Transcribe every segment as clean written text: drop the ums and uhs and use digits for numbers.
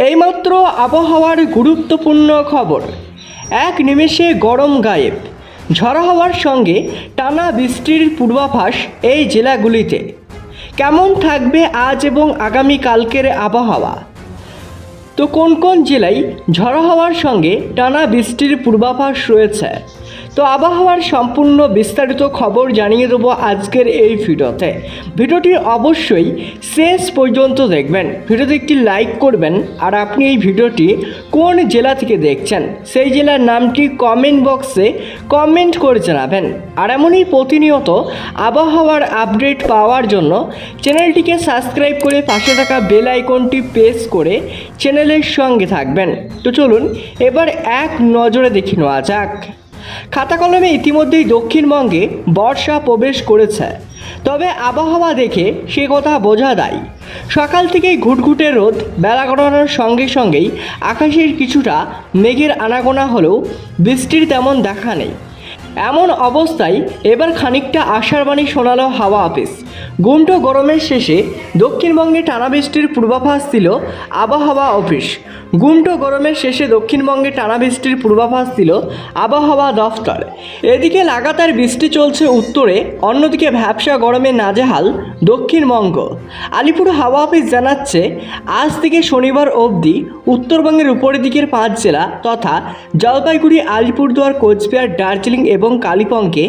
এইমাত্র আবহাওয়ার গুরুত্বপূর্ণ খবর। এক নিমেষে গরম গায়েব, ঝড়ো হওয়ার সঙ্গে টানা বৃষ্টির পূর্বাভাস এই জেলাগুলিতে। কেমন থাকবে আজ এবং আগামী কালকের আবহাওয়া? তো কোন কোন জেলায় ঝড়ো হওয়ার সঙ্গে টানা বৃষ্টির পূর্বাভাস রয়েছে, তো আবহাওয়ার সম্পূর্ণ বিস্তারিত খবর জানিয়ে দেবো আজকের এই ভিডিওতে। ভিডিওটি অবশ্যই শেষ পর্যন্ত দেখবেন। ভিডিওতে একটি লাইক করবেন, আর আপনি এই ভিডিওটি কোন জেলা থেকে দেখছেন সেই জেলার নামটি কমেন্ট বক্সে কমেন্ট করে জানাবেন। আর এমনই প্রতিনিয়ত আবহাওয়ার আপডেট পাওয়ার জন্য চ্যানেলটিকে সাবস্ক্রাইব করে পাশে থাকা বেল আইকনটি প্রেস করে চ্যানেলের সঙ্গে থাকবেন। তো চলুন এবার এক নজরে দেখে নেওয়া যাক। খাতা কলমে ইতিমধ্যেই দক্ষিণবঙ্গে বর্ষা প্রবেশ করেছে, তবে আবহাওয়া দেখে সে কথা বোঝা দায়। সকাল থেকেই ঘুটঘুটে রোদ, বেলা গড়ানোর সঙ্গে সঙ্গেই আকাশের কিছুটা মেঘের আনাগোনা হলেও বৃষ্টির তেমন দেখা নেই। এমন অবস্থায় এবার খানিকটা আশার বাণী শোনালো হাওয়া অফিস। গুমটো গরমের শেষে দক্ষিণবঙ্গে টানা বৃষ্টির পূর্বাভাস দিল আবহাওয়া অফিস। গুমটো গরমের শেষে দক্ষিণবঙ্গে টানা বৃষ্টির পূর্বাভাস দিল আবহাওয়া দফতর। এদিকে লাগাতার বৃষ্টি চলছে উত্তরে, অন্যদিকে ভ্যাপসা গরমে নাজেহাল দক্ষিণবঙ্গ। আলিপুর হাওয়া অফিস জানাচ্ছে, আজ থেকে শনিবার অবধি উত্তরবঙ্গের উপরের দিকের 5 জেলা তথা জলপাইগুড়ি, আলিপুরদুয়ার, কোচবিহার, দার্জিলিং এবং কালিম্পংয়ে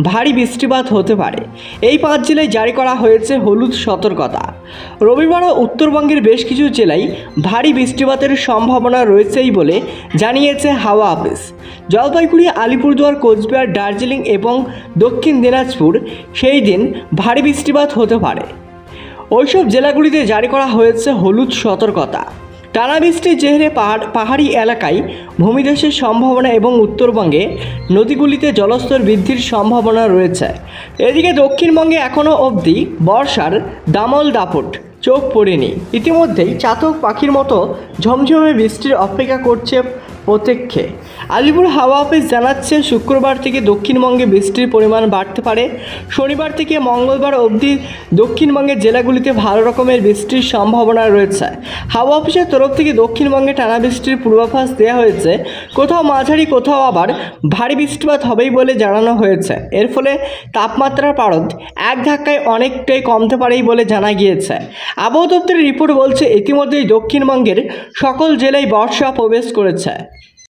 ভারী বৃষ্টিপাত হতে পারে। এই 5 জেলায় জারি করা হয়েছে হলুদ সতর্কতা। রবিবারও উত্তরবঙ্গের বেশ কিছু জেলায় ভারী বৃষ্টিপাতের সম্ভাবনা রয়েছেই বলে জানিয়েছে হাওয়া অফিস। জলপাইগুড়ি, আলিপুরদুয়ার, কোচবিহার, দার্জিলিং এবং দক্ষিণ দিনাজপুর সেই দিন ভারী বৃষ্টিপাত হতে পারে। ওইসব জেলাগুলিতে জারি করা হয়েছে হলুদ সতর্কতা। টানা বৃষ্টির জেরে পাহাড়ি এলাকায় ভূমিধসের সম্ভাবনা এবং উত্তরবঙ্গে নদীগুলিতে জলস্তর বৃদ্ধির সম্ভাবনা রয়েছে। এদিকে দক্ষিণবঙ্গে এখনও অবধি বর্ষার দামল দাপট চোখ পড়েনি। ইতিমধ্যেই চাতক পাখির মতো ঝমঝমে বৃষ্টির অপেক্ষা করছে প্রত্যেককে। আলিপুর হাওয়া অফিস জানাচ্ছে, শুক্রবার থেকে দক্ষিণবঙ্গে বৃষ্টির পরিমাণ বাড়তে পারে। শনিবার থেকে মঙ্গলবার অবধি দক্ষিণবঙ্গের জেলাগুলিতে ভালো রকমের বৃষ্টির সম্ভাবনা রয়েছে। হাওয়া অফিসের তরফ থেকে দক্ষিণবঙ্গে টানা বৃষ্টির পূর্বাভাস দেওয়া হয়েছে। কোথাও মাঝারি, কোথাও আবার ভারী বৃষ্টিপাত হবেই বলে জানানো হয়েছে। এর ফলে তাপমাত্রার পারদ এক ধাক্কায় অনেকটাই কমতে পারেই বলে জানা গিয়েছে। আবহাওয়া দপ্তরের রিপোর্ট বলছে, ইতিমধ্যেই দক্ষিণবঙ্গের সকল জেলায় বর্ষা প্রবেশ করেছে।